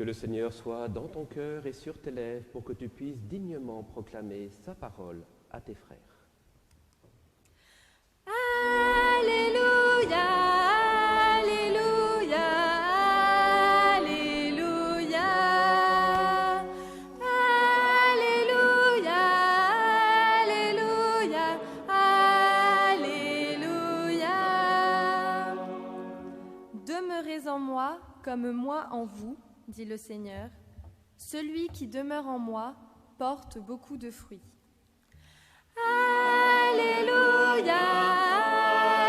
le Seigneur soit dans ton cœur et sur tes lèvres pour que tu puisses dignement proclamer sa parole à tes frères. Alléluia, Alléluia, Alléluia, Alléluia, Alléluia, Alléluia. Demeurez en moi comme moi en vous, dit le Seigneur. Celui qui demeure en moi porte beaucoup de fruits. Alléluia,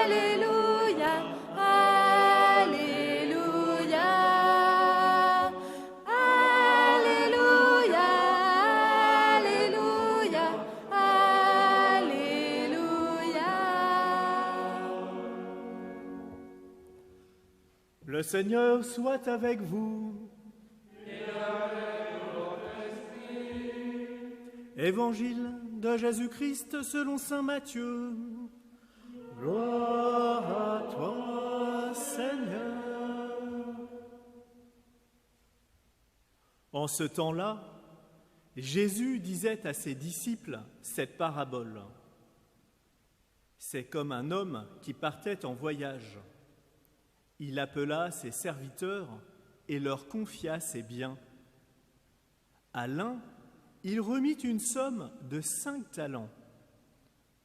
Alléluia, Alléluia, Alléluia, Alléluia, Alléluia. Le Seigneur soit avec vous. Évangile de Jésus-Christ selon saint Matthieu. Gloire à toi, Seigneur. En ce temps-là, Jésus disait à ses disciples cette parabole. C'est comme un homme qui partait en voyage. Il appela ses serviteurs et leur confia ses biens. À l'un, il remit une somme de 5 talents,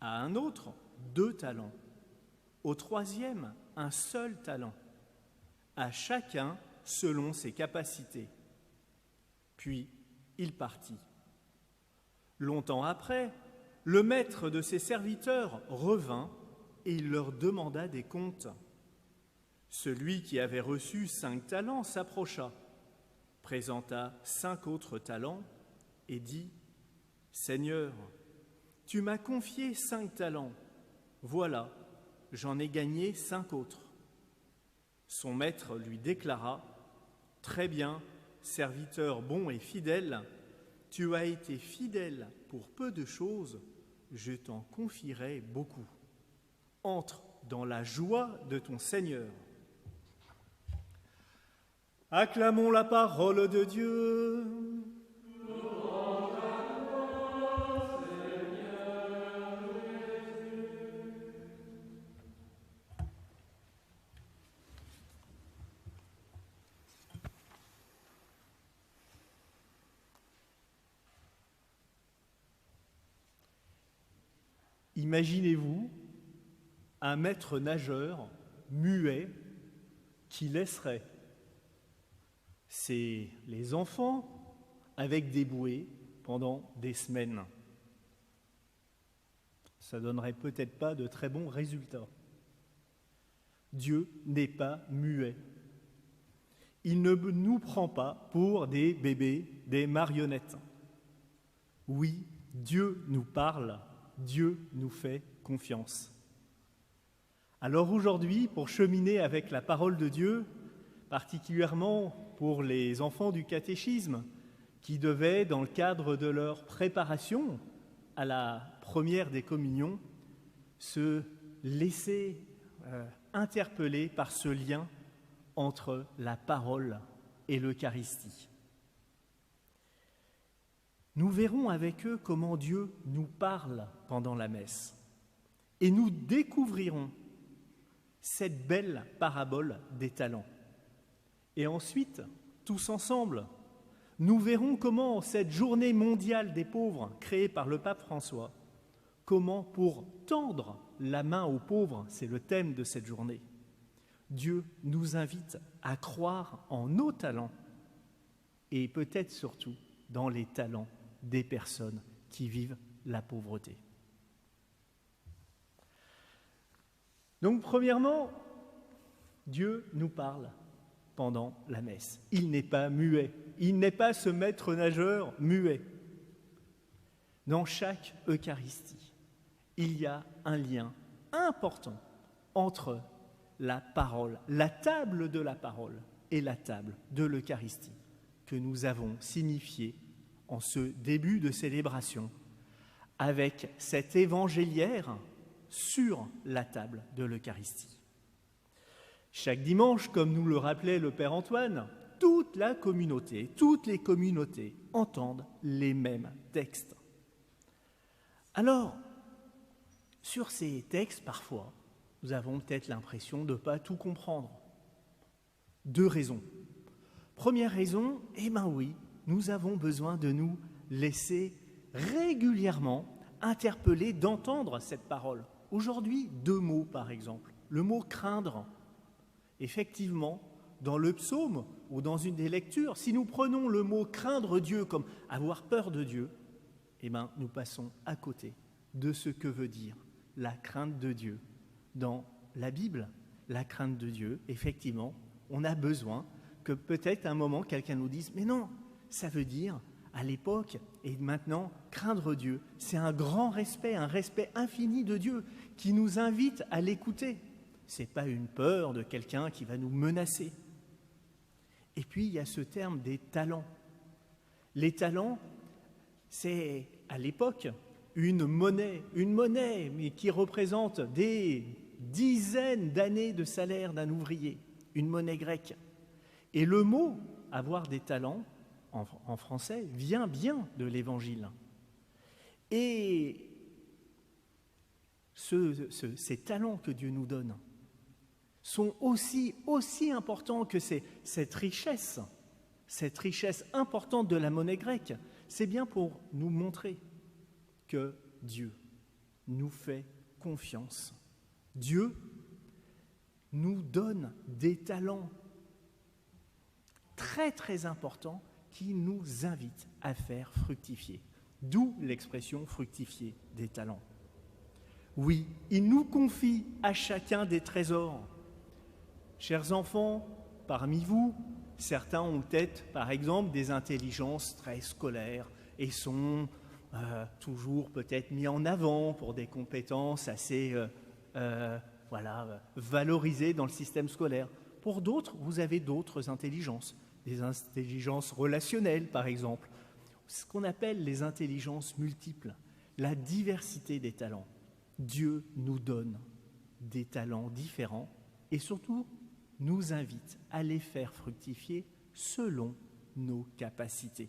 à un autre 2 talents, au troisième un seul talent, à chacun selon ses capacités. Puis il partit. Longtemps après, le maître de ses serviteurs revint et il leur demanda des comptes. Celui qui avait reçu 5 talents s'approcha, présenta 5 autres talents et dit « Seigneur, tu m'as confié 5 talents, voilà, j'en ai gagné 5 autres. » Son maître lui déclara « Très bien, serviteur bon et fidèle, tu as été fidèle pour peu de choses, je t'en confierai beaucoup. Entre dans la joie de ton Seigneur. » Acclamons la parole de Dieu. Imaginez-vous un maître nageur muet qui laisserait les enfants avec des bouées pendant des semaines. Ça donnerait peut-être pas de très bons résultats. Dieu n'est pas muet. Il ne nous prend pas pour des bébés, des marionnettes. Oui, Dieu nous parle. Dieu nous fait confiance. Alors aujourd'hui, pour cheminer avec la parole de Dieu, particulièrement pour les enfants du catéchisme, qui devaient, dans le cadre de leur préparation à la première des communions, se laisser interpeller par ce lien entre la parole et l'Eucharistie. Nous verrons avec eux comment Dieu nous parle pendant la messe. Et nous découvrirons cette belle parabole des talents. Et ensuite, tous ensemble, nous verrons comment cette journée mondiale des pauvres, créée par le pape François, comment pour tendre la main aux pauvres, c'est le thème de cette journée, Dieu nous invite à croire en nos talents et peut-être surtout dans les talents des personnes qui vivent la pauvreté. Donc, premièrement, Dieu nous parle pendant la messe. Il n'est pas muet. Il n'est pas ce maître nageur muet. Dans chaque Eucharistie, il y a un lien important entre la parole, la table de la parole et la table de l'Eucharistie que nous avons signifiée en ce début de célébration avec cet évangéliaire sur la table de l'Eucharistie. Chaque dimanche, comme nous le rappelait le Père Antoine, toute la communauté, toutes les communautés entendent les mêmes textes. Alors, sur ces textes, parfois, nous avons peut-être l'impression de ne pas tout comprendre. 2 raisons. Première raison, eh bien oui, nous avons besoin de nous laisser régulièrement interpeller, d'entendre cette parole. Aujourd'hui, 2 mots par exemple. Le mot « craindre ». Effectivement, dans le psaume ou dans une des lectures, si nous prenons le mot « craindre Dieu » comme avoir peur de Dieu, eh bien, nous passons à côté de ce que veut dire la crainte de Dieu. Dans la Bible, la crainte de Dieu, effectivement, on a besoin que peut-être à un moment quelqu'un nous dise « mais non, ça veut dire à l'époque et maintenant, craindre Dieu, c'est un grand respect, un respect infini de Dieu qui nous invite à l'écouter. Ce n'est pas une peur de quelqu'un qui va nous menacer. » Et puis, il y a ce terme des talents. Les talents, c'est à l'époque une monnaie, mais qui représente des dizaines d'années de salaire d'un ouvrier, une monnaie grecque. Et le mot « avoir des talents », en français, vient bien de l'Évangile. Et ces talents que Dieu nous donne sont aussi importants que cette richesse importante de la monnaie grecque. C'est bien pour nous montrer que Dieu nous fait confiance. Dieu nous donne des talents très très importants qui nous invitent à faire fructifier. D'où l'expression fructifier des talents. Oui, il nous confie à chacun des trésors. Chers enfants, parmi vous, certains ont peut-être, par exemple, des intelligences très scolaires et sont toujours peut-être mis en avant pour des compétences assez valorisées dans le système scolaire. Pour d'autres, vous avez d'autres intelligences, des intelligences relationnelles, par exemple, ce qu'on appelle les intelligences multiples, la diversité des talents. Dieu nous donne des talents différents et surtout nous invite à les faire fructifier selon nos capacités.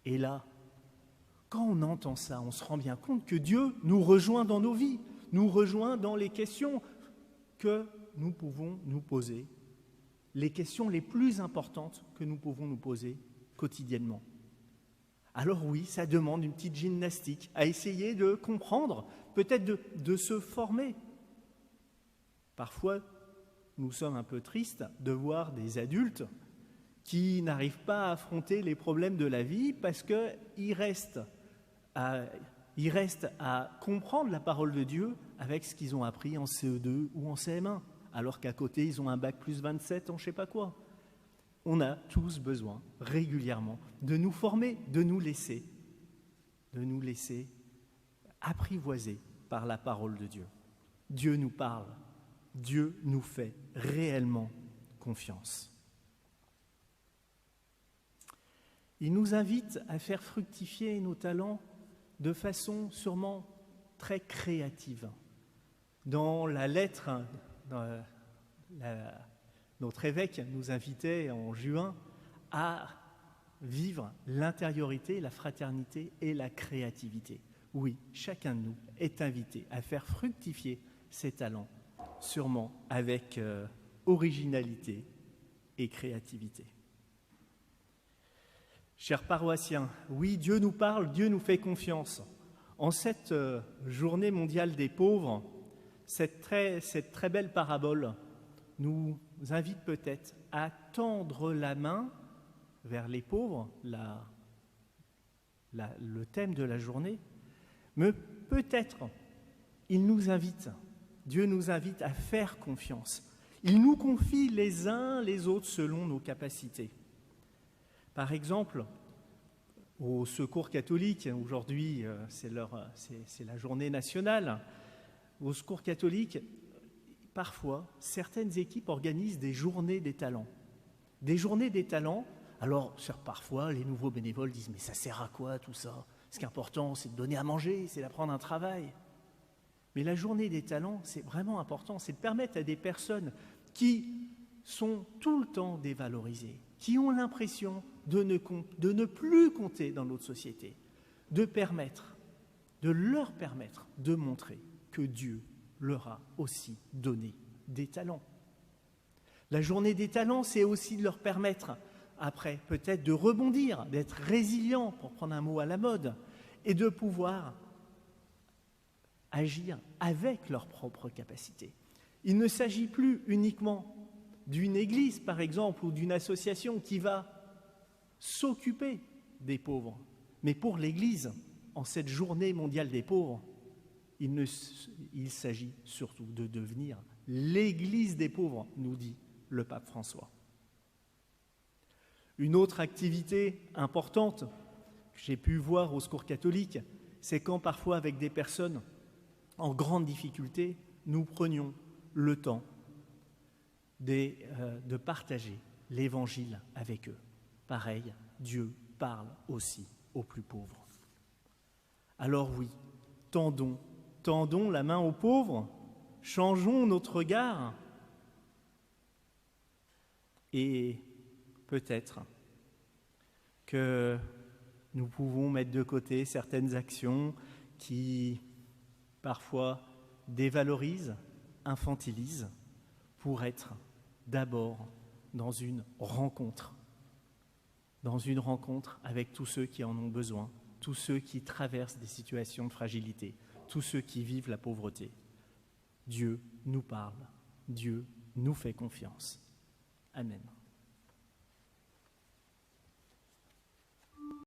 Et là, quand on entend ça, on se rend bien compte que Dieu nous rejoint dans nos vies, nous rejoint dans les questions que nous pouvons nous poser, les questions les plus importantes que nous pouvons nous poser quotidiennement. Alors oui, ça demande une petite gymnastique, à essayer de comprendre, peut-être de se former. Parfois, nous sommes un peu tristes de voir des adultes qui n'arrivent pas à affronter les problèmes de la vie parce qu'ils restent à comprendre la parole de Dieu avec ce qu'ils ont appris en CE2 ou en CM1, alors qu'à côté, ils ont un bac plus 27 en je ne sais pas quoi. On a tous besoin, régulièrement, de nous former, de nous laisser apprivoiser par la parole de Dieu. Dieu nous parle, Dieu nous fait réellement confiance. Il nous invite à faire fructifier nos talents de façon sûrement très créative. Dans la lettre, notre évêque nous invitait en juin à vivre l'intériorité, la fraternité et la créativité. Oui, chacun de nous est invité à faire fructifier ses talents, sûrement avec originalité et créativité. Chers paroissiens, oui, Dieu nous parle, Dieu nous fait confiance. En cette journée mondiale des pauvres, cette très belle parabole nous invite peut-être à tendre la main vers les pauvres, le thème de la journée, mais peut-être Dieu nous invite à faire confiance. Il nous confie les uns les autres selon nos capacités. Par exemple, au Secours catholique, aujourd'hui c'est la journée nationale, au Secours catholique, parfois, certaines équipes organisent des journées des talents. Des journées des talents, alors parfois les nouveaux bénévoles disent « mais ça sert à quoi tout ça ? Ce qui est important, c'est de donner à manger, c'est d'apprendre un travail. » Mais la journée des talents, c'est vraiment important, c'est de permettre à des personnes qui sont tout le temps dévalorisés, qui ont l'impression de ne plus compter dans notre société, de leur permettre de montrer que Dieu leur a aussi donné des talents. La journée des talents, c'est aussi de leur permettre, après peut-être de rebondir, d'être résilients, pour prendre un mot à la mode, et de pouvoir agir avec leurs propres capacités. Il ne s'agit plus uniquement d'une église, par exemple, ou d'une association qui va s'occuper des pauvres. Mais pour l'Église, en cette journée mondiale des pauvres, il s'agit surtout de devenir l'Église des pauvres, nous dit le pape François. Une autre activité importante que j'ai pu voir au Secours catholique, c'est quand parfois avec des personnes en grande difficulté, nous prenions le temps de partager l'Évangile avec eux. Pareil, Dieu parle aussi aux plus pauvres. Alors oui, tendons la main aux pauvres, changeons notre regard et peut-être que nous pouvons mettre de côté certaines actions qui parfois dévalorisent, infantilisent, pour être d'abord dans une rencontre avec tous ceux qui en ont besoin, tous ceux qui traversent des situations de fragilité, tous ceux qui vivent la pauvreté. Dieu nous parle, Dieu nous fait confiance. Amen.